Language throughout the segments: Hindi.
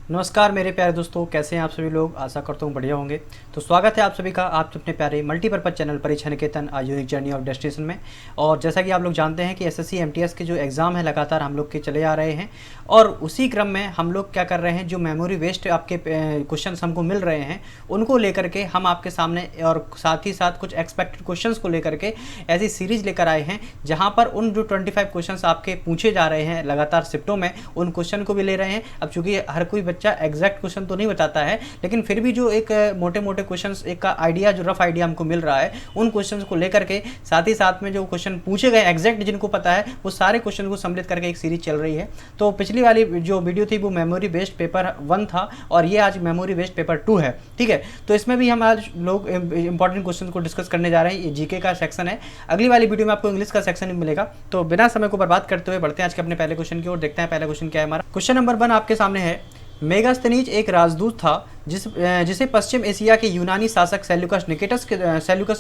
नमस्कार मेरे प्यारे दोस्तों, कैसे हैं आप सभी लोग। आशा करता हूँ बढ़िया होंगे। तो स्वागत है आप सभी का आप अपने प्यारे मल्टीपर्पज़ चैनल परीक्षा निकेतन आ यूनिक जर्नी ऑफ डेस्टिनेशन में। और जैसा कि आप लोग जानते हैं कि एसएससी एमटीएस के जो एग्ज़ाम है लगातार हम लोग के चले आ रहे हैं, और उसी क्रम में हम लोग क्या कर रहे हैं, जो मेमोरी वेस्ट आपके क्वेश्चन हमको मिल रहे हैं उनको लेकर के हम आपके सामने, और साथ ही साथ कुछ एक्सपेक्टेड क्वेश्चन को लेकर के ऐसी सीरीज़ लेकर आए हैं जहाँ पर उन जो 25 क्वेश्चन आपके पूछे जा रहे हैं लगातार शिफ्टों में, उन क्वेश्चन को भी ले रहे हैं। अब चूँकि हर कोई बच्चा एग्जैक्ट क्वेश्चन तो नहीं बताता है, लेकिन फिर भी जो एक मोटे मोटे क्वेश्चंस एक का आइडिया, जो रफ आइडिया हमको मिल रहा है, उन क्वेश्चंस को लेकर के साथ ही साथ में जो क्वेश्चन पूछे गए एग्जैक्ट जिनको पता है वो सारे क्वेश्चन को सम्मिलित करके एक सीरीज चल रही है। तो पिछली वाली जो वीडियो थी वो मेमोरी बेस्ड पेपर 1 था, और ये आज मेमोरी बेस्ड पेपर 2 है। ठीक है, तो इसमें भी हम आज लोग इंपॉर्टेंट क्वेश्चन को डिस्कस करने जा रहे हैं। ये जीके का सेक्शन है, अगली वाली वीडियो में आपको इंग्लिश का सेक्शन भी मिलेगा। तो बिना समय को बर्बाद करते हुए बढ़ते हैं आज के अपने पहले क्वेश्चन की ओर। देखते हैं पहला क्वेश्चन क्या है हमारा। क्वेश्चन नंबर 1 आपके सामने है। मेगास्थनीज एक राजदूत था जिसे पश्चिम एशिया के यूनानी शासक सेल्यूकस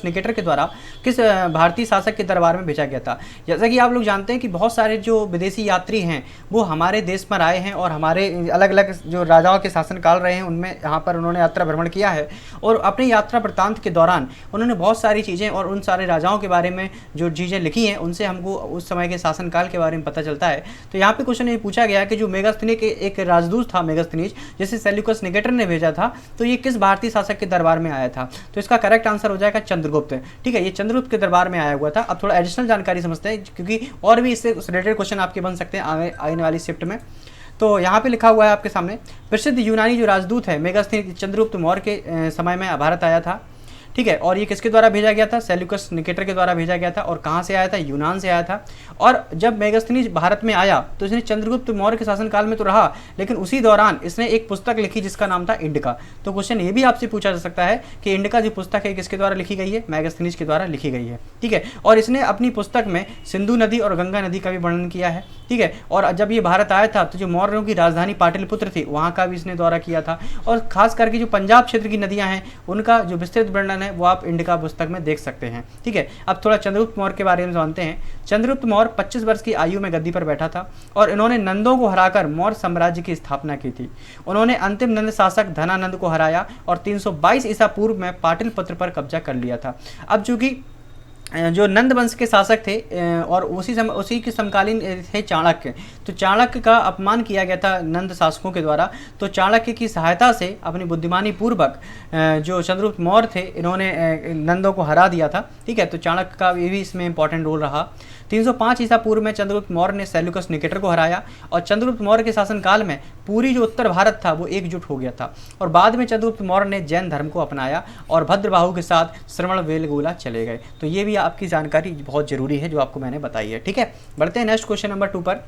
निकेटर के द्वारा किस भारतीय शासक के दरबार में भेजा गया था। जैसा कि आप लोग जानते हैं कि बहुत सारे जो विदेशी यात्री हैं वो हमारे देश पर आए हैं, और हमारे अलग अलग जो राजाओं के शासनकाल रहे हैं उनमें यहाँ पर उन्होंने यात्रा भ्रमण किया है, और अपनी यात्रा वृत्तांत के दौरान उन्होंने बहुत सारी चीज़ें और उन सारे राजाओं के बारे में जो चीज़ें लिखी हैं उनसे हमको उस समय के शासनकाल के बारे में पता चलता है। तो यहाँ पे क्वेश्चन ये पूछा गया कि जो मेगास्थनी के एक राजदूत था मेगास्थनीज, जिसे सेल्यूकस निकेटर ने भेजा था, तो ये किस भारतीय शासक के दरबार में आया था। तो इसका करेक्ट आंसर हो जाएगा चंद्रगुप्त। ठीक है, ये चंद्रगुप्त के दरबार में आया हुआ था। अब थोड़ा एडिशनल जानकारी समझते हैं, क्योंकि और भी इससे रिलेटेड क्वेश्चन आपके बन सकते हैं आने वाली शिफ्ट में। तो यहाँ पे लिखा हुआ है आपके सामने, प्रसिद्ध यूनानी जो राजदूत है मेगास्थनी चंद्रगुप्त मौर्य के समय में भारत आया था। ठीक है, और ये किसके द्वारा भेजा गया था? सेल्यूकस निकेटर के द्वारा भेजा गया था। और कहाँ से आया था? यूनान से आया था। और जब मेगास्थनीज भारत में आया तो इसने चंद्रगुप्त मौर्य के शासनकाल में तो रहा, लेकिन उसी दौरान इसने एक पुस्तक लिखी जिसका नाम था इंडिका। तो क्वेश्चन ये भी आपसे पूछा जा सकता है कि इंडिका जो पुस्तक है किसके द्वारा लिखी गई है? मेगास्थनीज के द्वारा लिखी गई है। ठीक है, और इसने अपनी पुस्तक में सिंधु नदी और गंगा नदी का भी वर्णन किया है। ठीक है, और जब ये भारत आया था तो जो मौर्यों की राजधानी पाटलिपुत्र थी वहाँ का भी इसने दौरा किया था, और खास करके जो पंजाब क्षेत्र की नदियाँ हैं उनका जो विस्तृत वर्णन है वो आप इंडिका पुस्तक में देख सकते हैं। ठीक है, अब थोड़ा चंद्रगुप्त मौर्य के बारे में जानते हैं। चंद्रगुप्त मौर्य 25 वर्ष की आयु में गद्दी पर बैठा था, और इन्होंने नंदों को हराकर मौर्य साम्राज्य की स्थापना की थी। उन्होंने अंतिम नंद शासक धनानंद को हराया और 322 ईसा पूर्व में पाटलिपुत्र पर कब्जा कर लिया था। अब चूंकि जो नंद वंश के शासक थे और उसी के समकालीन थे चाणक्य, तो चाणक्य का अपमान किया गया था नंद शासकों के द्वारा। तो चाणक्य की सहायता से अपनी बुद्धिमानी पूर्वक जो चंद्रगुप्त मौर्य थे इन्होंने नंदों को हरा दिया था। ठीक है, तो चाणक्य का ये भी इसमें इंपॉर्टेंट रोल रहा। 305 ईसा पूर्व में चंद्रगुप्त मौर्य ने सेल्यूकस निकेटर को हराया, और चंद्रगुप्त मौर्य के शासनकाल में पूरी जो उत्तर भारत था वो एकजुट हो गया था। और बाद में चंद्रगुप्त मौर्य ने जैन धर्म को अपनाया और भद्रबाहु के साथ श्रवण बेलगोला चले गए। तो ये भी आपकी जानकारी बहुत जरूरी है जो आपको मैंने बताई है। ठीक है, बढ़ते हैं नेक्स्ट क्वेश्चन नंबर 2 पर।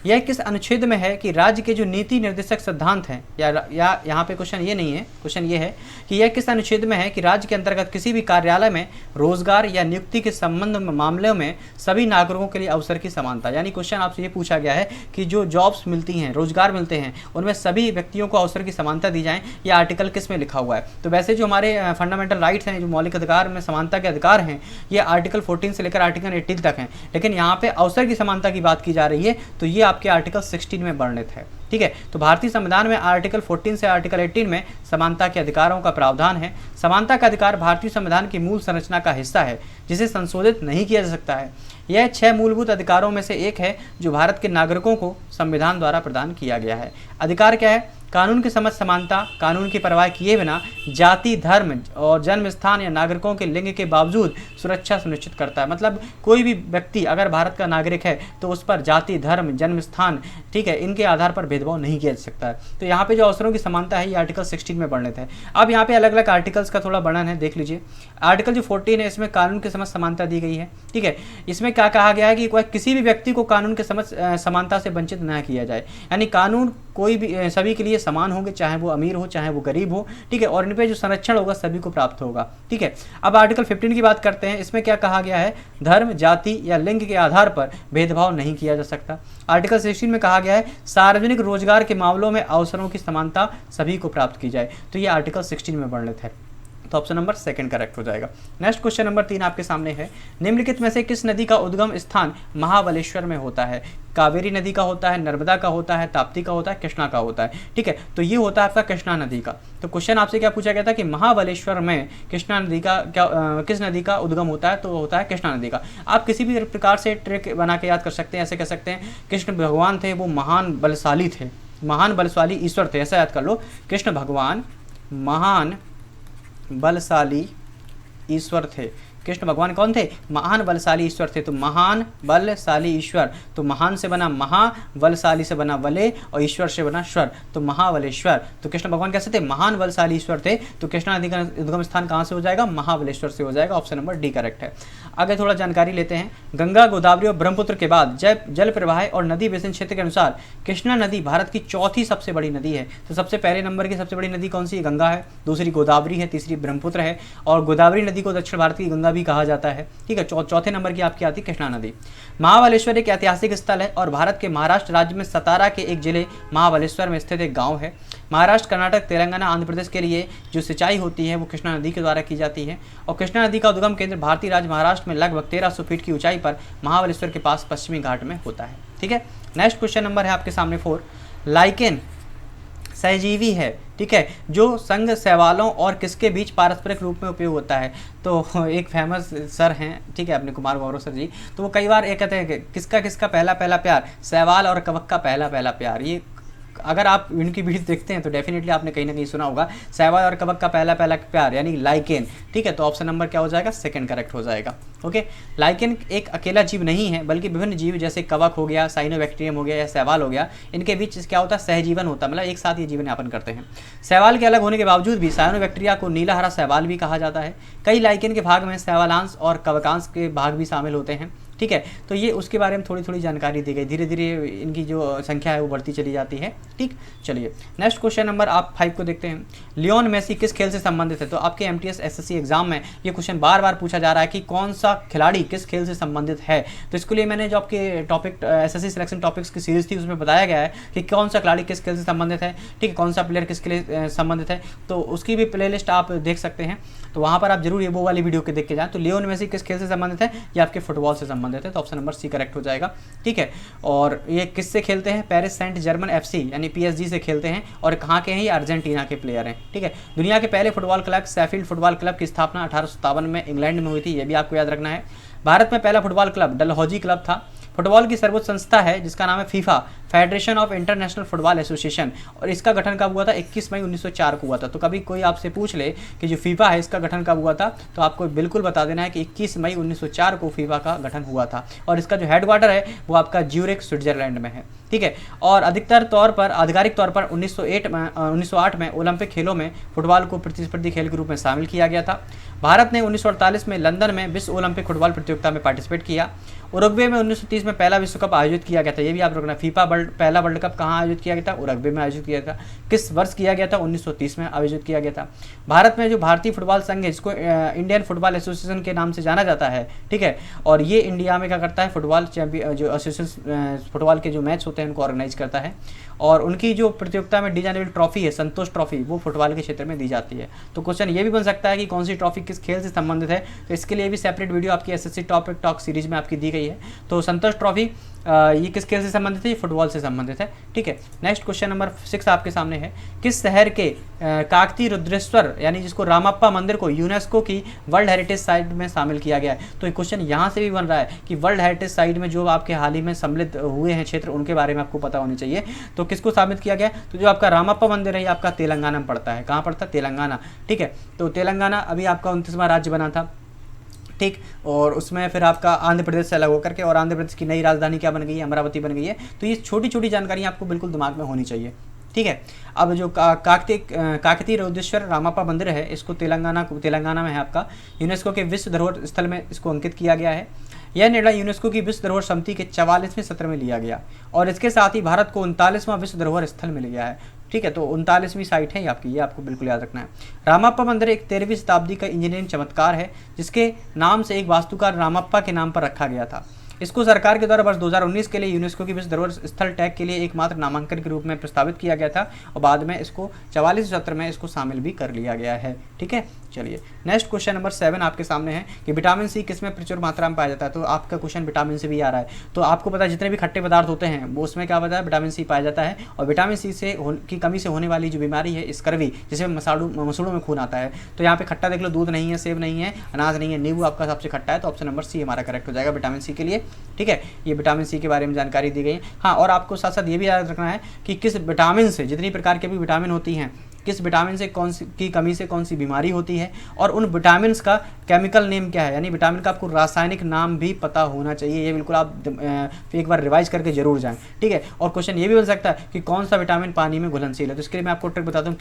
यह किस अनुच्छेद में है कि राज्य के जो नीति निर्देशक सिद्धांत हैं, या यहाँ पे क्वेश्चन ये नहीं है, क्वेश्चन ये है कि यह किस अनुच्छेद में है कि राज्य के अंतर्गत किसी भी कार्यालय में रोजगार या नियुक्ति के संबंध मामलों में सभी नागरिकों के लिए अवसर की समानता। यानी क्वेश्चन आपसे ये पूछा गया है कि जो जॉब्स मिलती हैं, रोजगार मिलते हैं, उनमें सभी व्यक्तियों को अवसर की समानता दी जाए। यह आर्टिकल किस में लिखा हुआ है? तो वैसे जो हमारे फंडामेंटल राइट्स हैं, जो मौलिक अधिकार में समानता के अधिकार हैं, ये आर्टिकल 14 से लेकर आर्टिकल 18 तक हैं, लेकिन यहाँ पे अवसर की समानता की बात की जा रही है, तो ये आपके आर्टिकल 16 में वर्णित है। ठीक है, तो भारतीय संविधान में आर्टिकल 14 से आर्टिकल 18 में समानता के अधिकारों का प्रावधान है। समानता का अधिकार भारतीय संविधान की मूल संरचना का हिस्सा है जिसे संशोधित नहीं किया जा सकता है। यह 6 मूलभूत अधिकारों में से एक है जो भारत के नागरिकों को संविधान द्वारा प्रदान किया गया है। अधिकार क्या है? कानून की समझ, समानता, कानून की परवाह किए बिना जाति, धर्म और जन्म स्थान या नागरिकों के लिंग के बावजूद सुरक्षा सुनिश्चित करता है। मतलब कोई भी व्यक्ति अगर भारत का नागरिक है तो उस पर जाति, धर्म, जन्म स्थान, ठीक है, इनके आधार पर भेदभाव नहीं किया जा सकता है। तो यहाँ पे जो अवसरों की समानता है ये आर्टिकल 16 में वर्णित है। अब यहाँ पे अलग अलग आर्टिकल्स का थोड़ा वर्णन है, देख लीजिए। आर्टिकल जो 14 है इसमें कानून की समझ, समानता दी गई है। ठीक है, इसमें क्या कहा गया है कि किसी भी व्यक्ति को कानून के समझ समानता से वंचित न किया जाए। यानी कानून कोई भी सभी के लिए समान होंगे, चाहे वो अमीर हो चाहे वो गरीब हो। ठीक है, और इन पे जो संरक्षण होगा सभी को प्राप्त होगा। ठीक है, अब आर्टिकल 15 की बात करते हैं। इसमें क्या कहा गया है? धर्म, जाति या लिंग के आधार पर भेदभाव नहीं किया जा सकता। आर्टिकल 16 में कहा गया है सार्वजनिक रोजगार के मामलों में अवसरों की समानता सभी को प्राप्त की जाए। तो ये आर्टिकल 16 में वर्णित है। तो ऑप्शन नंबर सेकंड करेक्ट हो जाएगा। नेक्स्ट क्वेश्चन नंबर 3 आपके सामने है, निम्नलिखित में से किस नदी का उद्गम स्थान महाबलेश्वर में होता है? कावेरी नदी का होता है, नर्मदा का होता है, ताप्ती का होता है, कृष्णा का होता है। ठीक है, तो ये होता है आपका कृष्णा नदी का। तो क्वेश्चन आपसे क्या पूछा गया था कि महाबलेश्वर में कृष्णा नदी का किस नदी का उद्गम होता है? तो होता है कृष्णा नदी का। आप किसी भी प्रकार से ट्रिक बना के याद कर सकते हैं, ऐसे कह सकते हैं कृष्ण भगवान थे वो महान बलशाली थे, महान बलशाली ईश्वर थे, ऐसा याद कर लो। कृष्ण भगवान महान बलशाली ईश्वर थे। कृष्ण भगवान कौन थे? महान बलशाली ईश्वर थे। तो महान बलशाली ईश्वर, तो महान से बना महा, बलशाली से बना बले और ईश्वर से बना श्वर, तो महाबलेश्वर। तो कृष्ण भगवान कैसे थे? महान बलशाली ईश्वर थे। तो कृष्णा नदी का उद्गम स्थान कहाँ से हो जाएगा? महाबलेश्वर से हो जाएगा। ऑप्शन नंबर डी करेक्ट है। आगे थोड़ा जानकारी लेते हैं। गंगा, गोदावरी और ब्रह्मपुत्र के बाद जल प्रवाह और नदी बेसिन क्षेत्र के अनुसार कृष्णा नदी भारत की चौथी सबसे बड़ी नदी है। तो सबसे पहले नंबर की सबसे बड़ी नदी कौन सी है? गंगा है, दूसरी गोदावरी है, तीसरी ब्रह्मपुत्र है, और गोदावरी नदी को दक्षिण भारत की गंगा भी कहा जाता है। ठीक है, चौथे नंबर की आपकी आती कृष्णा नदी। महाबलेश्वर एक ऐतिहासिक स्थल है और भारत के महाराष्ट्र राज्य में सतारा के एक जिले महाबलेश्वर में स्थित एक गांव है। महाराष्ट्र, कर्नाटक, तेलंगाना, आंध्र प्रदेश के लिए जो सिंचाई होती है वो कृष्णा नदी के द्वारा की जाती है। और कृष्णा नदी का उद्गम केंद्र भारतीय राज्य महाराष्ट्र में लगभग 1300 फीट की ऊंचाई पर महाबलेश्वर के पास पश्चिमी घाट में होता है। ठीक है, नेक्स्ट क्वेश्चन नंबर है आपके सामने 4। लाइकेन सहजीवी है, ठीक है, जो संघ शैवालों और किसके बीच पारस्परिक रूप में उपयोग होता है? तो एक फेमस सर हैं, ठीक है, अपने कुमार गौरव सर जी, तो वो कई बार ये कहते हैं कि किसका किसका पहला पहला प्यार? शैवाल और कवक का पहला पहला प्यार। ये अगर आप इनकी वीडियो देखते हैं तो डेफिनेटली आपने कहीं ना कहीं सुना होगा, शैवाल और कवक का पहला पहला प्यार यानी लाइकेन। ठीक है, तो ऑप्शन नंबर क्या हो जाएगा? सेकंड करेक्ट हो जाएगा। ओके, लाइकेन एक अकेला जीव नहीं है बल्कि विभिन्न जीव जैसे कवक हो गया, साइनोबैक्टीरियम हो गया या शैवाल हो गया, इनके बीच क्या होता है? सहजीवन होता है, मतलब एक साथ ये जीवन यापन करते हैं। शैवाल के अलग होने के बावजूद भी साइनोबैक्टीरिया को नीला हरा शैवाल भी कहा जाता है। कई लाइकेन के भाग में शैवालांश और कवकांश के भाग भी शामिल होते हैं। ठीक है, तो ये उसके बारे में थोड़ी थोड़ी जानकारी दी गई, धीरे धीरे इनकी जो संख्या है वो बढ़ती चली जाती है। ठीक, चलिए नेक्स्ट क्वेश्चन नंबर आप 5 को देखते हैं। लियोन मेसी किस खेल से संबंधित है? तो आपके एमटीएस एसएससी एग्जाम में ये क्वेश्चन बार बार पूछा जा रहा है कि कौन सा खिलाड़ी किस खेल से संबंधित है। तो इसके लिए मैंने जो आपके टॉपिक एसएससी सिलेक्शन टॉपिक्स की सीरीज थी उसमें बताया गया है कि कौन सा खिलाड़ी किस खेल से संबंधित है, ठीक है, कौन सा प्लेयर किस लिए संबंधित है, तो उसकी भी प्लेलिस्ट आप देख सकते हैं। तो वहाँ पर आप जरूर ये वो वाली वीडियो के देख के जाएं। तो लियोन मेसी किस खेल से संबंधित है? ये आपके फुटबॉल से संबंधित है, तो ऑप्शन नंबर सी करेक्ट हो जाएगा। ठीक है, और ये किससे खेलते हैं? पेरिस सेंट जर्मन एफसी यानी पीएसजी से खेलते हैं, और कहाँ के हैं? ये अर्जेंटीना के प्लेयर हैं। ठीक है, दुनिया के पहले football club Sheffield football club की स्थापना 1857 में इंग्लैंड में हुई थी, ये भी आपको याद रखना है। भारत में पहला फुटबॉल क्लब डलहौजी क्लब था। फुटबॉल की सर्वोच्च संस्था है जिसका नाम है FIFA, federation of international football association, और इसका गठन कब हुआ था? 21 मई 1904 को हुआ था। तो कभी कोई आपसे पूछ ले कि जो फीफा है इसका गठन कब हुआ था, तो आपको बिल्कुल बता देना है कि 21 मई 1904 को फीफा का गठन हुआ था, और इसका जो हेडक्वार्टर है वो आपका ज्यूरिख स्विट्जरलैंड में है। ठीक है, और अधिकतर तौर पर आधिकारिक तौर पर 1908 में ओलंपिक खेलों में फुटबॉल को प्रतिस्पर्धी खेल के रूप में शामिल किया गया था। भारत ने 1948 में लंदन में विश्व ओलंपिक फुटबॉल प्रतियोगिता में पार्टिसिपेट किया। उरुग्वे में 1930 में पहला विश्व कप आयोजित किया गया था, ये भी आप रखना। फीफा पहला वर्ल्ड कप कहाँ आयोजित किया गया था? उरुग्वे में आयोजित किया था। किस वर्ष किया गया था? 1930 में आयोजित किया गया था। भारत में जो भारतीय फुटबॉल संघ है जिसको इंडियन फुटबॉल एसोसिएशन के नाम से जाना जाता है, ठीक है, और ये इंडिया में क्या करता है? फुटबॉल चैंपियन जो एसोसिएशन फुटबॉल के जो मैच होते हैं उनको ऑर्गेनाइज करता है, और उनकी जो प्रतियोगिता में दी जाने वाली ट्रॉफी है संतोष ट्रॉफी, वो फुटबॉल के क्षेत्र में दी जाती है। तो क्वेश्चन ये भी बन सकता है कि कौन सी ट्रॉफी किस खेल से संबंधित है, तो इसके लिए भी सेपरेट वीडियो आपकी एसएससी टॉपिक टॉक सीरीज में आपकी दी गई है। तो संतोष ट्रॉफी ये किस खेल से संबंधित है? ये फुटबॉल से संबंधित है। ठीक है, नेक्स्ट क्वेश्चन नंबर 6 आपके सामने है। किस शहर के काकती रुद्रेश्वर यानी जिसको रामप्पा मंदिर को यूनेस्को की वर्ल्ड हेरिटेज साइट में शामिल किया गया है? तो क्वेश्चन यहाँ से भी बन रहा है कि वर्ल्ड हेरिटेज साइट में जो आपके हाल ही में सम्मिलित हुए हैं क्षेत्र, उनके बारे में आपको पता होनी चाहिए। तो किसको शामिल किया गया? तो जो आपका रामप्पा मंदिर है आपका तेलंगाना में पड़ता है। कहाँ पड़ता है? तेलंगाना। ठीक है, तो तेलंगाना अभी आपका 29वां राज्य बना था। ठीक, और उसमें फिर आपका आंध्र प्रदेश से अलग होकर के, और आंध्र प्रदेश की नई राजधानी क्या बन गई है? अमरावती बन गई है। तो ये छोटी छोटी जानकारी आपको बिल्कुल दिमाग में होनी चाहिए। ठीक है, अब जो काकती रुद्रेश्वर रामप्पा मंदिर है इसको तेलंगाना में है आपका, यूनेस्को के विश्व धरोहर स्थल में इसको अंकित किया गया है। यह निर्णय यूनेस्को की विश्व धरोहर समिति के 44वें सत्र में लिया गया, और इसके साथ ही भारत को 39वां विश्व धरोहर स्थल मिल गया है। ठीक है, तो 39वीं साइट है आपकी, ये आपको बिल्कुल याद रखना है। रामप्पा मंदिर एक 13वीं शताब्दी का इंजीनियरिंग चमत्कार है जिसके नाम से एक वास्तुकार रामप्पा के नाम पर रखा गया था। इसको सरकार के द्वारा वर्ष 2019 के लिए यूनेस्को की विश्व धरोहर स्थल टैग के लिए एकमात्र नामांकन के रूप में प्रस्तावित किया गया था और बाद में इसको 44 सत्र में इसको शामिल भी कर लिया गया है। ठीक है, चलिए नेक्स्ट क्वेश्चन नंबर 7 आपके सामने है कि विटामिन सी किसमें प्रचुर मात्रा में पाया जाता है। तो आपका क्वेश्चन विटामिन सी भी आ रहा है, तो आपको पता है जितने भी खट्टे पदार्थ होते हैं वो उसमें क्या पता है, विटामिन सी पाया जाता है। और विटामिन सी की कमी से होने वाली जो बीमारी है स्कर्वी, जिसमें मसूड़ों में खून आता है। तो यहाँ पे खट्टा देख लो, दूध नहीं है, सेब नहीं है, अनाज नहीं है, नींबू आपका सबसे खट्टा है, तो ऑप्शन नंबर सी हमारा करेक्ट हो जाएगा विटामिन सी के लिए। ठीक है, ये विटामिन सी के बारे में जानकारी दी गई है। हाँ, और आपको साथ साथ ये भी याद रखना है कि किस विटामिन से, जितनी प्रकार के भी विटामिन होती हैं, किस विटामिन से कौन सी की कमी से कौन सी बीमारी होती है, और उन विटामिन का केमिकल नेम क्या है, यानी विटामिन का आपको रासायनिक नाम भी पता होना चाहिए। ये बिल्कुल आप एक बार रिवाइज करके जरूर जाएं। ठीक है, और क्वेश्चन ये भी बन सकता है कि कौन सा विटामिन पानी में घुलनशील है। तो इसके लिए मैं आपको ट्रिक बताता हूँ।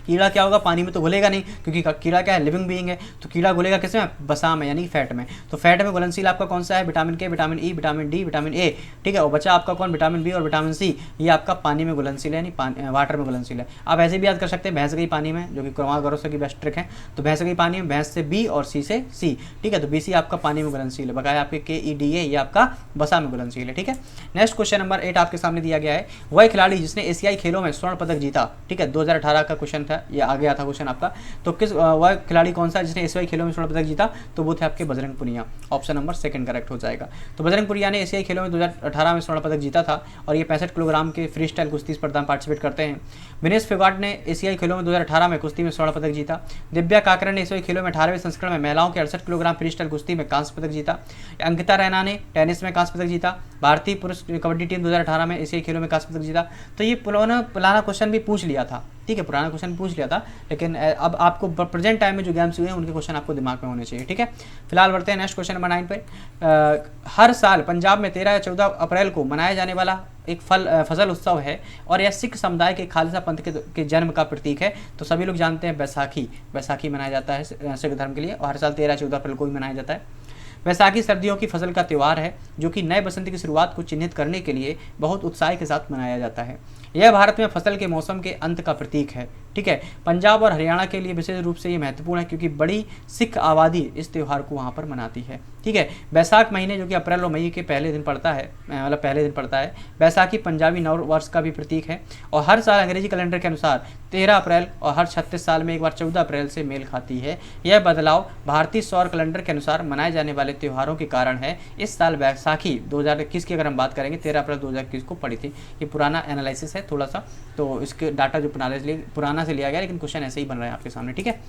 कीड़ा क्या होगा, पानी में तो घुलेगा नहीं, क्योंकि कीड़ा क्या है, लिविंग बीइंग है। तो कीड़ा घुलेगा किस में, बसा में, यानी फैट में। तो फैट में घुलनशील आपका कौन सा है, विटामिन के, vitamin E, vitamin D, vitamin A. ठीक है, और बचा आपका कौन, विटामिन बी और विटामिन सी। ये आपका पानी में घुलनशील है, यानी वाटर में घुलनशील है। आप ऐसे भी याद कर सकते हैं, भैंस गई पानी में, जो कि कुमार गौरव की बेस्ट ट्रिक है। तो भैंस गई पानी में, भैंस से बी और सी से सी। ठीक है, तो बी सी आपका पानी में घुलनशील है, बकाया आपके के ई डी ए, ये आपका बसा में घुलनशील है। ठीक है, नेक्स्ट क्वेश्चन नंबर 8 आपके सामने दिया गया है। वह खिलाड़ी जिसने एशियाई खेलों में स्वर्ण पदक जीता। ठीक है, 2018 का क्वेश्चन था, ये आ गया था क्वेश्चन आपका। तो किस वह खिलाड़ी कौन सा जिसने एशियाई खेलों में स्वर्ण पदक जीता, तो वो थे आपके Bajrang Punia. Option number second correct हो जाएगा। तो बजरंग पुनिया ने एशियाई खेलों में 2018 में स्वर्ण पदक जीता था और ये 65 किलोग्राम के फ्री स्टाइल कुश्ती स्पर्धा में पार्टिसिपेट करते हैं। विनेश फोगाट ने एशियाई खेलों में 2018 में कुश्ती में स्वर्ण पदक जीता। दिव्या काकरा ने एशियाई खेलों में 18वें संस्करण में महिलाओं के 68 किलोग्राम फ्री स्टाइल कुश्ती में कांस्य पदक जीता। अंकिता रैना ने टेनिस में कांस्य पदक जीता। भारतीय पुरुष कबड्डी टीम 2018 में एशियाई खेलों में कांस्य पदक जीता। तो ये पुराना क्वेश्चन भी पूछ लिया था। ठीक है, पुराना क्वेश्चन पूछ लिया था, लेकिन अब आपको प्रेजेंट टाइम में जो गेम्स हुए हैं उनके क्वेश्चन आपको दिमाग में होने चाहिए। ठीक है, फिलहाल बढ़ते हैं नेक्स्ट क्वेश्चन नंबर 9 पे। हर साल पंजाब में 13 या 14 अप्रैल को मनाया जाने वाला एक फसल उत्सव है और यह सिख समुदाय के खालसा पंथ के जन्म का प्रतीक है। तो सभी लोग जानते हैं बैसाखी मनाया जाता है सिख धर्म के लिए, और हर साल 13-14 अप्रैल को भी मनाया जाता है। वैसाखी सर्दियों की फसल का त्यौहार है जो कि नए बसंत की शुरुआत को चिन्हित करने के लिए बहुत उत्साह के साथ मनाया जाता है। यह भारत में फसल के मौसम के अंत का प्रतीक है। ठीक है, पंजाब और हरियाणा के लिए विशेष रूप से ये महत्वपूर्ण है क्योंकि बड़ी सिख आबादी इस त्यौहार को वहाँ पर मनाती है। ठीक है, बैसाख महीने जो कि अप्रैल और मई के पहले दिन पड़ता है, बैसाखी पंजाबी नव वर्ष का भी प्रतीक है और हर साल अंग्रेजी कैलेंडर के अनुसार 13 अप्रैल और हर 36 साल में एक बार 14 अप्रैल से मेल खाती है। यह बदलाव भारतीय सौर कैलेंडर के अनुसार मनाए जाने वाले त्योहारों के कारण है। इस साल बैसाखी 2021 की अगर हम बात करेंगे 13 अप्रैल 2021 को पड़ी थी। ये पुराना एनालिसिस है थोड़ा सा, तो इसके डाटा जो पुराना से लिया गया, लेकिन क्वेश्चन ऐसे ही बन रहा है आपके सामने। ठीक है,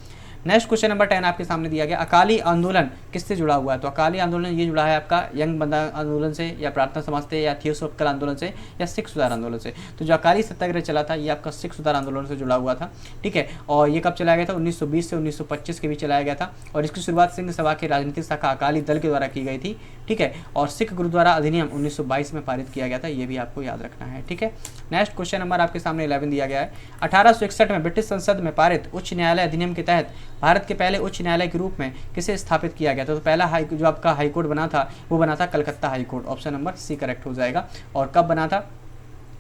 नेक्स्ट क्वेश्चन नंबर 10 आपके सामने दिया गया। अकाली आंदोलन किससे जुड़ा हुआ है। तो अकाली आंदोलन ये जुड़ा है आपका यंग बंदा आंदोलन से, या प्रार्थना समाज से, या थियोसॉफिकल आंदोलन से, या सिख सुधार आंदोलन से। तो जो अकाली सत्याग्रह चला था ये आपका सिख सुधार आंदोलन से जुड़ा हुआ था। ठीक है, और ये कब चलाया गया था, 1920 से 1925 के बीच चलाया गया था और इसकी शुरुआत सिंह सभा के राजनीतिक शाखा अकाली दल के द्वारा की गई थी। ठीक है, और सिख गुरुद्वारा अधिनियम 1922 में पारित किया गया था, ये भी आपको याद रखना है। ठीक है, नेक्स्ट क्वेश्चन नंबर आपके सामने 11 दिया गया है। 1861 में ब्रिटिश संसद में पारित उच्च न्यायालय अधिनियम के तहत भारत के पहले उच्च न्यायालय के रूप में किसे स्थापित किया गया था। तो पहला जो आपका हाईकोर्ट बना था वो बना था Calcutta high court. Option number C correct हो जाएगा। और कब बना था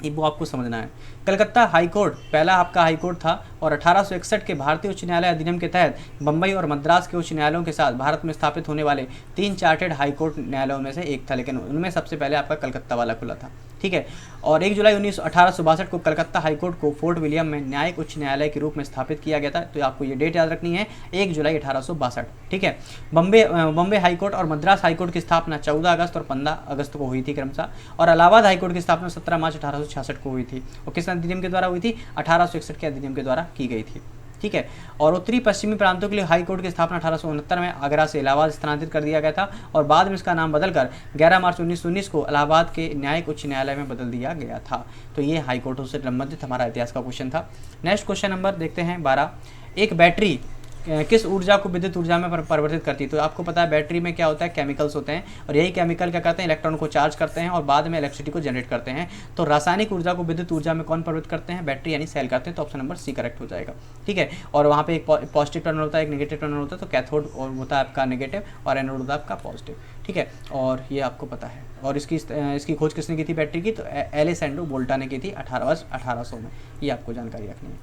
ये वो आपको समझना है। कलकत्ता हाईकोर्ट पहला आपका हाईकोर्ट था और 1861 के भारतीय उच्च न्यायालय अधिनियम के तहत बम्बई और मद्रास के उच्च न्यायालयों के साथ भारत में स्थापित होने वाले 3 चार्टेड हाईकोर्ट न्यायालयों में से एक था, लेकिन उनमें सबसे पहले आपका कलकत्ता वाला खुला था। ठीक है, और 1 जुलाई 1862 को कलकत्ता हाईकोर्ट को फोर्ट विलियम में न्यायिक उच्च न्यायालय के रूप में स्थापित किया गया था। तो आपको ये डेट याद रखनी है, 1 जुलाई 1862। ठीक है, बम्बे हाईकोर्ट और मद्रास हाईकोर्ट की स्थापना 14 अगस्त और 15 अगस्त को हुई थी क्रमशः, और इलाहाबाद हाईकोर्ट की स्थापना 17 मार्च 1866 को हुई थी। और किस अधिनियम के द्वारा हुई थी, 1861 के अधिनियम के द्वारा की गई थी। ठीक है, और उत्तरी पश्चिमी प्रांतों के लिए हाई कोर्ट की स्थापना 1869 में आगरा से इलाहाबाद स्थानांतरित कर दिया गया था और बाद में इसका नाम बदलकर 11 मार्च 1919 को इलाहाबाद के न्यायिक उच्च न्यायालय में बदल दिया गया था। तो ये हाई कोर्टों से संबंधित हमारा इतिहास का क्वेश्चन था। नेक्स्ट क्वेश्चन नंबर देखते हैं 12। एक बैटरी किस ऊर्जा को विद्युत ऊर्जा में परिवर्तित करती है। तो आपको पता है बैटरी में क्या होता है, केमिकल्स होते हैं और यही केमिकल क्या करते हैं, इलेक्ट्रॉन को चार्ज करते हैं और बाद में इलेक्ट्रिसिटी को जनरेट करते हैं। तो रासायनिक ऊर्जा को विद्युत ऊर्जा में कौन परिवर्तित करते हैं, बैटरी यानी सेल करते हैं। तो ऑप्शन नंबर सी करेक्ट हो जाएगा। ठीक है, और वहाँ पे एक पॉजिटिव टर्मिनल होता है, एक नेगेटिव टर्मिनल होता है। तो कैथोड और होता है आपका नेगेटिव और एनोड होता है आपका पॉजिटिव। ठीक है, और ये आपको पता है। और इसकी खोज किसने की थी बैटरी की, तो एलेसैंड्रो वोल्टा ने की थी 1800 में। ये आपको जानकारी रखनी है।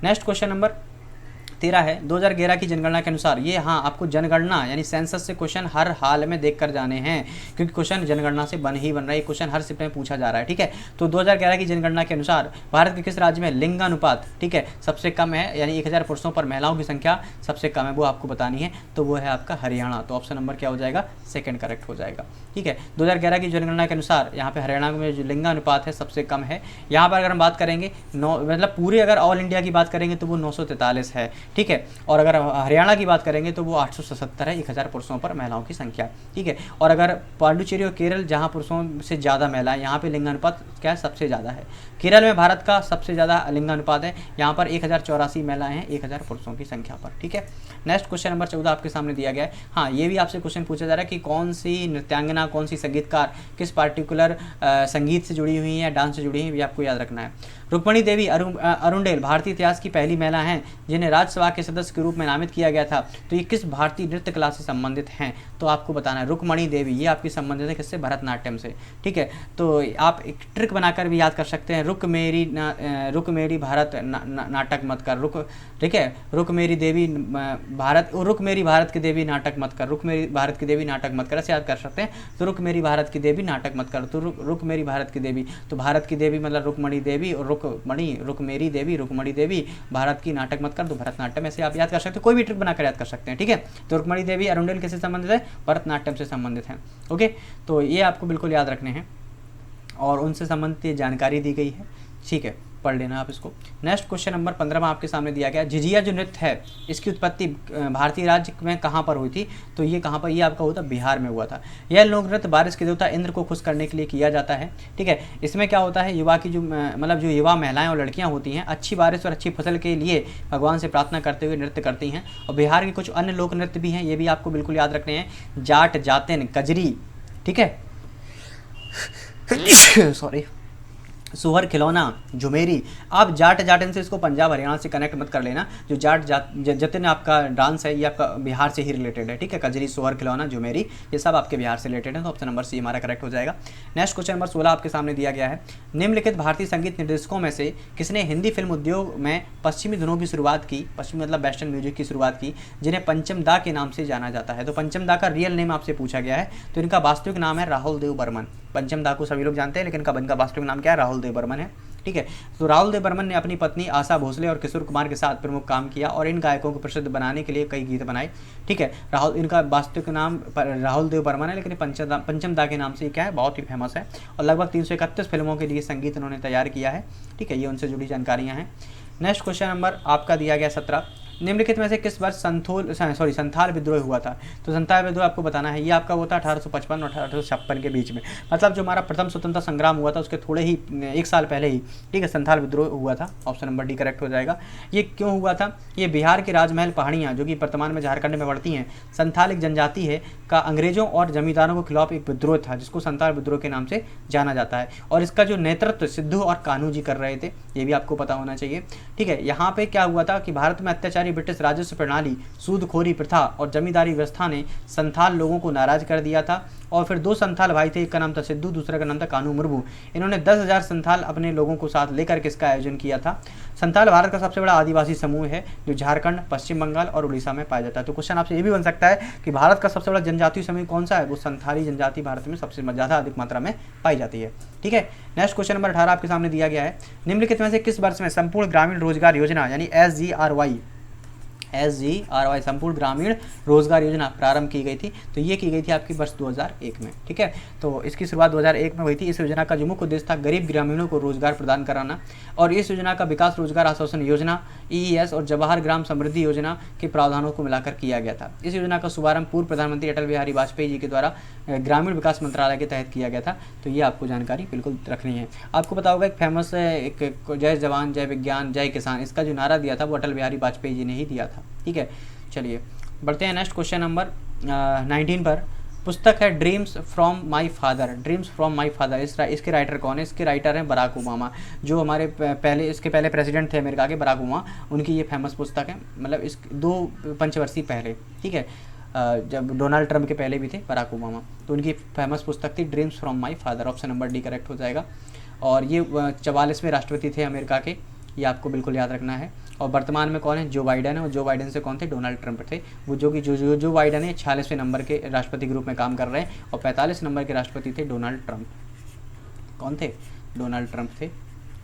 नेक्स्ट क्वेश्चन नंबर 13 है 2011 की जनगणना के अनुसार, ये हाँ आपको जनगणना यानी सेंसस से क्वेश्चन हर हाल में देख कर जाने हैं, क्योंकि क्वेश्चन जनगणना से बन रहा है, क्वेश्चन हर शिफ्ट में पूछा जा रहा है। ठीक है, तो 2011 की जनगणना के अनुसार भारत के किस राज्य में लिंगानुपात, ठीक है, सबसे कम है, यानी 1000 पुरुषों पर महिलाओं की संख्या सबसे कम है, वो आपको बतानी है। तो वो है आपका हरियाणा। तो ऑप्शन नंबर क्या हो जाएगा, सेकंड करेक्ट हो जाएगा। ठीक है, 2011 की जनगणना के अनुसार यहाँ पे हरियाणा में जो लिंगानुपात है सबसे कम है। यहाँ पर अगर हम बात करेंगे मतलब पूरे अगर ऑल इंडिया की बात करेंगे तो वो 943 है। ठीक है, और अगर हरियाणा की बात करेंगे तो वो 877 है 1000 पुरुषों पर महिलाओं की संख्या। ठीक है, और अगर पांडुचेरी और केरल जहाँ पुरुषों से ज़्यादा महिलाएं, यहाँ पे लिंगानुपात क्या सबसे ज़्यादा है। केरल में भारत का सबसे ज़्यादा लिंगानुपात है, यहाँ पर 1084 महिलाएं हैं 1000 पुरुषों की संख्या पर। ठीक है, नेक्स्ट क्वेश्चन नंबर 14 आपके सामने दिया गया है। हाँ, ये भी आपसे क्वेश्चन पूछा जा रहा है कि कौन सी नृत्यांगना, कौन सी संगीतकार किस पार्टिकुलर संगीत से जुड़ी हुई है या डांस से जुड़ी हुई है, ये आपको याद रखना है। रुक्मणी देवी अरुंडेल भारतीय इतिहास की पहली महिला हैं जिन्हें राज्यसभा के सदस्य के रूप में नामित किया गया था। तो ये किस भारतीय नृत्य कला से संबंधित हैं, तो आपको बताना है। रुक्मणी देवी ये आपकी संबंधित है किससे, भरतनाट्यम से। ठीक है, तो आप एक ट्रिक बनाकर भी याद कर सकते हैं, रुक मेरी भारत नाटक मत कर, ठीक है, रुक मेरी भारत की देवी नाटक मत कर, रुक मेरी भारत की देवी नाटक मत कर, ऐसे याद कर सकते हैं। तो रुक मेरी भारत की देवी नाटक मत कर, तो रुक मेरी भारत की देवी, तो भारत की देवी मतलब रुक्मणी देवी, और रुक मेरी देवी रुक्मणी देवी, भारत की नाटक मत कर, तो भरतनाट्यम, ऐसे आप याद कर सकते हैं, कोई भी ट्रिक बनाकर याद कर सकते हैं। ठीक है, तो रुक्मणी देवी अरुंडेल किससे संबंधित है, भरतनाट्यम से संबंधित है। ओके, तो ये आपको बिल्कुल याद रखने हैं और उनसे संबंधित जानकारी दी गई है। ठीक है, पढ़ लेना आप इसको। नेक्स्ट क्वेश्चन नंबर 15 आपके सामने दिया गया। झिझिया जो नृत्य है इसकी उत्पत्ति भारतीय राज्य में कहाँ पर हुई थी, तो ये कहाँ पर, ये आपका हुआ था बिहार में हुआ था। यह लोक नृत्य बारिश के देवता इंद्र को खुश करने के लिए किया जाता है। ठीक है, इसमें क्या होता है, युवा की जो मतलब जो युवा महिलाएं और लड़कियां होती हैं अच्छी बारिश और अच्छी फसल के लिए भगवान से प्रार्थना करते हुए नृत्य करती हैं। और बिहार के कुछ अन्य लोक नृत्य भी हैं, ये भी आपको बिल्कुल याद रखने हैं। जाट, जातिन, कजरी, ठीक है सॉरी, सुहर, खिलौना, झुमेरी। आप जाट जाटिन से इसको पंजाब हरियाणा से कनेक्ट मत कर लेना। जो जाट जतिन आपका डांस है ये आपका बिहार से ही रिलेटेड है। ठीक है, कजरी, सुहर, खिलौना, झुमेरी, ये सब आपके बिहार से रिलेटेड है। तो ऑप्शन नंबर सी हमारा करेक्ट हो जाएगा। नेक्स्ट क्वेश्चन नंबर 16 आपके सामने दिया गया है। निम्नलिखित भारतीय संगीत निर्देशकों में से किसने हिंदी फिल्म उद्योग में पश्चिमी धुनों की शुरुआत की, पश्चिमी मतलब वेस्टर्न म्यूजिक की शुरुआत की, जिन्हें पंचम दा के नाम से जाना जाता है। तो पंचम दा का रियल नेम आपसे पूछा गया है, तो इनका वास्तविक नाम है राहुल देव बर्मन। पंचम दा को सभी लोग जानते हैं, लेकिन इनका वास्तविक नाम क्या है, राहुल देव बर्मन है। ठीक है, तो राहुल देव बर्मन ने अपनी पत्नी आशा भोसले और किशोर कुमार के साथ प्रमुख काम किया और इन गायकों को प्रसिद्ध बनाने के लिए कई गीत बनाए। ठीक है, इनका वास्तविक नाम राहुल देव बर्मन है, लेकिन पंचम दा के नाम से क्या है, बहुत ही फेमस है और लगभग 331 फिल्मों के लिए संगीत उन्होंने तैयार किया है। ठीक है, ये उनसे जुड़ी जानकारियाँ हैं। नेक्स्ट क्वेश्चन नंबर आपका दिया गया 17। निम्नलिखित में से किस वर्ष संथाल विद्रोह हुआ था। तो संथाल विद्रोह आपको बताना है, ये आपका हुआ था 1855 और 1856 के बीच में, मतलब जो हमारा प्रथम स्वतंत्रता संग्राम हुआ था उसके थोड़े ही 1 साल पहले ही। ठीक है, संथाल विद्रोह हुआ था। ऑप्शन नंबर डी करेक्ट हो जाएगा। ये क्यों हुआ था, ये बिहार के राजमहल पहाड़ियाँ जो कि वर्तमान में झारखंड में पड़ती हैं, संथाल एक जनजाति है का अंग्रेजों और जमींदारों के खिलाफ एक विद्रोह था जिसको संथाल विद्रोह के नाम से जाना जाता है। और इसका जो नेतृत्व सिद्धू और कान्हू जी कर रहे थे, ये भी आपको पता होना चाहिए। ठीक है, यहाँ पे क्या हुआ था कि भारत में अत्याचारी ब्रिटिश राजस्व प्रणाली, सूदखोरी प्रथा और जमींदारी व्यवस्था ने संथाल लोगों को नाराज कर दिया था। और फिर 2 संथाल भाई थे, एक का नाम था सिद्धू, दूसरे का नाम था कान्हू मुर्मू। इन्होंने 10,000 संथाल अपने लोगों को साथ लेकर के इसका आयोजन किया था। संथाल भारत का सबसे बड़ा आदिवासी समूह है जो झारखंड, पश्चिम बंगाल और उड़ीसा में पाया जाता है। तो क्वेश्चन आपसे ये भी बन सकता है कि भारत का सबसे बड़ा जनजातीय समूह कौन सा है, वो संथाली जनजाति भारत में सबसे ज़्यादा अधिक मात्रा में पाई जाती है। ठीक है, नेक्स्ट क्वेश्चन नंबर 18 आपके सामने दिया गया है। निम्नलिखित में से किस वर्ष में संपूर्ण ग्रामीण रोजगार योजना यानी SGRY संपूर्ण ग्रामीण रोजगार योजना प्रारंभ की गई थी। तो ये की गई थी आपकी वर्ष 2001 में। ठीक है, तो इसकी शुरुआत 2001 में हुई थी। इस योजना का जो मुख्य उद्देश्य था गरीब ग्रामीणों को रोजगार प्रदान कराना और इस योजना का विकास रोजगार आश्वासन योजना EES और जवाहर ग्राम समृद्धि योजना के प्रावधानों को मिलाकर किया गया था। इस योजना का शुभारंभ पूर्व प्रधानमंत्री अटल बिहारी वाजपेयी जी के द्वारा ग्रामीण विकास मंत्रालय के तहत किया गया था। तो ये आपको जानकारी बिल्कुल रखनी है। आपको पता होगा एक फेमस एक जय जवान जय विज्ञान जय किसान, इसका जो नारा दिया था वो अटल बिहारी वाजपेयी जी ने ही दिया था। ठीक है, चलिए बढ़ते हैं नेक्स्ट क्वेश्चन नंबर 19 पर। पुस्तक है dreams from my father. Dreams from my father, इसके राइटर कौन है, इसके राइटर हैं बराक ओबामा, जो हमारे इसके पहले प्रेसिडेंट थे अमेरिका के, बराक ओबामा। उनकी ये फेमस पुस्तक है, मतलब इस 2 पंचवर्षीय पहले। ठीक है, जब डोनाल्ड ट्रंप के पहले भी थे बराक ओबामा, तो उनकी फेमस पुस्तक थी dreams from my father. Option number D correct हो जाएगा। और ये 44वें राष्ट्रपति थे अमेरिका के, ये आपको बिल्कुल याद रखना है। और वर्तमान में कौन है, जो बाइडन है, और जो बाइडन से कौन थे, डोनाल्ड ट्रंप थे। वो जो कि जो बाइडन है 46वें नंबर के राष्ट्रपति के रूप में काम कर रहे हैं, और 45 नंबर के राष्ट्रपति थे डोनाल्ड ट्रंप। कौन थे, डोनाल्ड ट्रंप थे,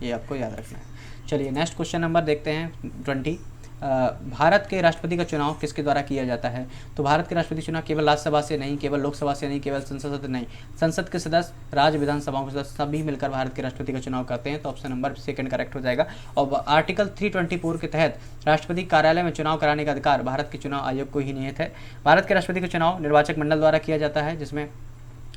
ये आपको याद रखना है। चलिए नेक्स्ट क्वेश्चन नंबर देखते हैं 20। भारत के राष्ट्रपति का चुनाव किसके द्वारा किया जाता है? तो भारत के राष्ट्रपति चुनाव केवल राज्यसभा से नहीं, केवल लोकसभा से नहीं, केवल संसद से नहीं, संसद के सदस्य, राज्य विधानसभाओं के सदस्य सभी मिलकर भारत के राष्ट्रपति का चुनाव करते हैं। तो ऑप्शन नंबर सेकंड करेक्ट हो जाएगा। और आर्टिकल 324 के तहत राष्ट्रपति कार्यालय में चुनाव कराने का अधिकार भारत के चुनाव आयोग को ही निहित है। भारत के राष्ट्रपति का चुनाव निर्वाचक मंडल द्वारा किया जाता है, जिसमें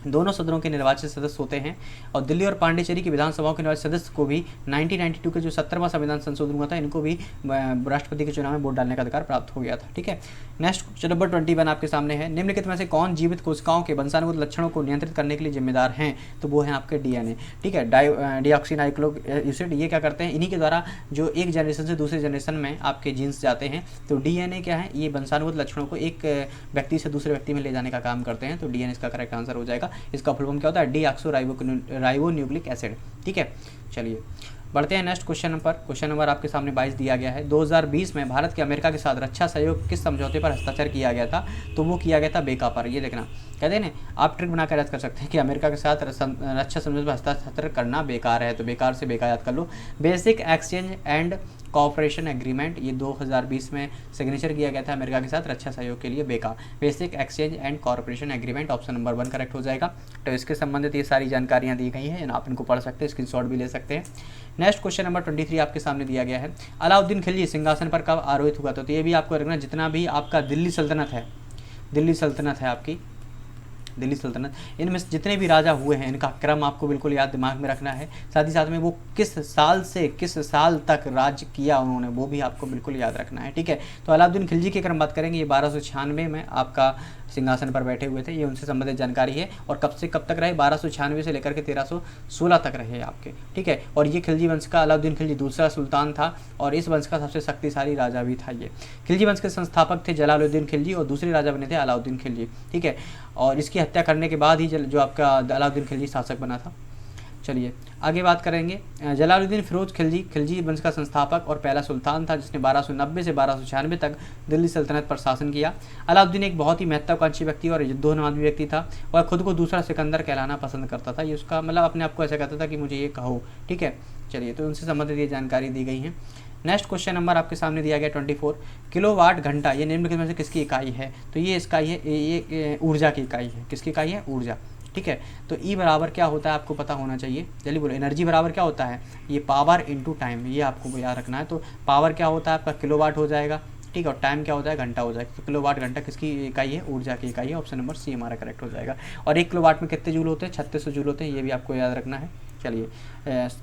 दोनों सदनों के निर्वाचित सदस्य होते हैं। और दिल्ली और पांडिचेरी की विधानसभाओं के निर्वाचित सदस्य को भी 1992 के जो 17वां संविधान संशोधन हुआ था, इनको भी राष्ट्रपति के चुनाव में वोट डालने का अधिकार प्राप्त हो गया था। ठीक है, नेक्स्ट क्वेश्चन नंबर 21 आपके सामने है। निम्नलिखित में से कौन जीवित कोशिकाओं के वंशानुगत लक्षणों को नियंत्रित करने के लिए जिम्मेदार हैं? तो वो है आपके डीएनए। ठीक है, डीऑक्सीनाइक्लिक एसिड, ये क्या करते हैं, इन्हीं के द्वारा जो एक जनरेशन से दूसरे जनरेशन में आपके जीन्स जाते हैं। तो डीएनए क्या है, ये वंशानुगत लक्षणों को एक व्यक्ति से दूसरे व्यक्ति में ले जाने का काम करते हैं। तो डीएनए इसका करेक्ट आंसर हो जाएगा। इसका फुल फॉर्म क्या होता है, डीऑक्सोराइबोन्यूक्लिक एसिड। ठीक है, चलिए बढ़ते हैं next question number. Question number आपके सामने 22 दिया गया है। 2020 में भारत के अमेरिका के साथ रक्षा सहयोग किस समझौते पर हस्ताक्षर किया गया था? तो वो किया गया था बेका पर। ये देखना, कहते हैं ना, आप ट्रिक बनाकर याद कर सकते हैं कि अमेरिका के साथ रक्षा समझौते पर हस्ताक्षर करना बेकार है, तो बेकार से बेकार याद कर लो। Basic exchange and cooperation agreement, ये 2020 में सिग्नेचर किया गया था अमेरिका के साथ रक्षा सहयोग के लिए, बेका, basic exchange and cooperation agreement. Option number 1 correct हो जाएगा। तो इसके संबंधित ये सारी जानकारियाँ दी गई हैं, आप इनको पढ़ सकते हैं, स्क्रीनशॉट भी ले सकते हैं। नेक्स्ट क्वेश्चन नंबर 23 आपके सामने दिया गया है। अलाउद्दीन खिलजी सिंहासन पर कब आरोहित हुआ था? तो ये भी आपको रखना, जितना भी आपका दिल्ली सल्तनत है आपकी दिल्ली सल्तनत, इनमें जितने भी राजा हुए हैं इनका क्रम आपको बिल्कुल याद दिमाग में रखना है। साथ ही साथ में वो किस साल से किस साल तक राज्य किया उन्होंने, वो भी आपको बिल्कुल याद रखना है। ठीक है, तो अलाउद्दीन खिलजी की अगर हम बात करेंगे, ये 1296 में आपका सिंहासन पर बैठे हुए थे, ये उनसे संबंधित जानकारी है। और कब से कब तक रहे, 1296 से लेकर के 1316 तक रहे आपके। ठीक है, और ये खिलजी वंश का अलाउद्दीन खिलजी दूसरा सुल्तान था, और इस वंश का सबसे शक्तिशाली राजा भी था। ये खिलजी वंश के संस्थापक थे जलालुद्दीन खिलजी, और दूसरे राजा बने थे अलाउद्दीन खिलजी। ठीक है, और इसकी हत्या करने के बाद ही जो आपका अलाउद्दीन खिलजी शासक बना था। चलिए आगे बात करेंगे। जलालुद्दीन फिरोज खिलजी खिलजी वंश का संस्थापक और पहला सुल्तान था, जिसने 1290 से 1296 तक दिल्ली सल्तनत पर शासन किया। अलाउद्दीन एक बहुत ही महत्वाकांक्षी व्यक्ति और युद्धोन्मादी व्यक्ति था, वह खुद को दूसरा सिकंदर कहलाना पसंद करता था। ये उसका मतलब अपने आप को ऐसा कहता था कि मुझे ये कहो। ठीक है, चलिए तो उनसे संबंधित ये जानकारी दी गई है। नेक्स्ट क्वेश्चन नंबर आपके सामने दिया गया 24। किलोवाट घंटा ये निम्नलिखित में से किसकी इकाई है? तो ये इकाई है, ये ऊर्जा की इकाई है। किसकी इकाई है? ऊर्जा। ठीक है, तो ई बराबर क्या होता है आपको पता होना चाहिए, जल्दी बोलो। एनर्जी बराबर क्या होता है? ये पावर इनटू टाइम, ये आपको याद रखना है। तो पावर क्या होता है आपका? किलोवाट हो जाएगा। ठीक है, और टाइम क्या होता है? घंटा हो जाएगा। तो किलोवाट घंटा किसकी इकाई है? ऊर्जा की इकाई है। ऑप्शन नंबर सी हमारा करेक्ट हो जाएगा। और 1 किलोवाट में कितने जूल होते हैं? 3600 जूल होते हैं, ये भी आपको याद रखना है। चलिए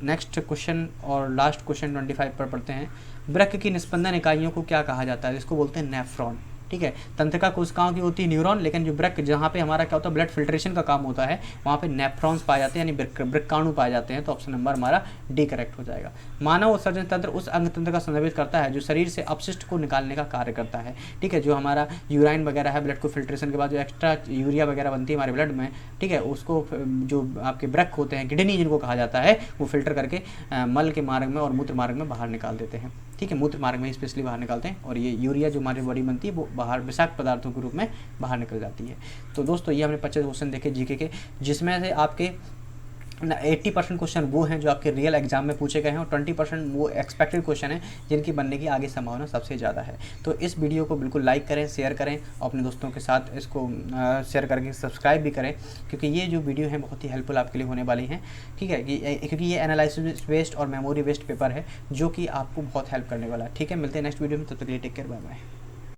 नेक्स्ट क्वेश्चन और लास्ट क्वेश्चन 25 पर पढ़ते हैं। वृक्क की निस्पंदन इकाइयों को क्या कहा जाता है? इसको बोलते हैं नेफ्रॉन। ठीक है, तंत्रिका कोशिकाओं की होती है न्यूरॉन, लेकिन जो वृक्क जहाँ पे हमारा क्या होता है ब्लड फिल्ट्रेशन का काम होता है, वहाँ पे नेफ्रॉन्स पाए जाते हैं, यानी वृक्काणु पाए जाते हैं। तो ऑप्शन नंबर हमारा डी करेक्ट हो जाएगा। मानव उत्सर्जन तंत्र उस अंग तंत्र का संदर्भित करता है जो शरीर से अपशिष्ट को निकालने का कार्य करता है। ठीक है, जो हमारा यूराइन वगैरह है, ब्लड को फिल्ट्रेशन के बाद जो एक्स्ट्रा यूरिया वगैरह बनती है हमारे ब्लड में, ठीक है, उसको जो आपके वृक्क होते हैं, किडनी जिनको कहा जाता है, वो फिल्टर करके मल के मार्ग में और मूत्र मार्ग में बाहर निकाल देते हैं। ठीक है, मूत्र मार्ग में स्पेशली बाहर निकालते हैं, और ये यूरिया जो हमारी बॉडी बनती है वो बाहर विषाक्त पदार्थों के रूप में बाहर निकल जाती है। तो दोस्तों ये हमने 25 क्वेश्चन देखे जीके के, जिसमें से आपके 80% क्वेश्चन वो हैं जो आपके रियल एग्जाम में पूछे गए हैं, और 20% वो एक्सपेक्टेड क्वेश्चन हैं जिनकी बनने की आगे संभावना सबसे ज़्यादा है। तो इस वीडियो को बिल्कुल लाइक करें, शेयर करें, और अपने दोस्तों के साथ इसको शेयर करके सब्सक्राइब भी करें, क्योंकि ये जो वीडियो हैं बहुत ही हेल्पफुल आपके लिए होने वाली हैं। ठीक है, क्योंकि ये एनालिसिस बेस्ड और मेमोरी बेस्ड पेपर है जो कि आपको बहुत हेल्प करने वाला है। ठीक है, मिलते हैं नेक्स्ट वीडियो में, तब तक के लिए टेक केयर, बाय बाय।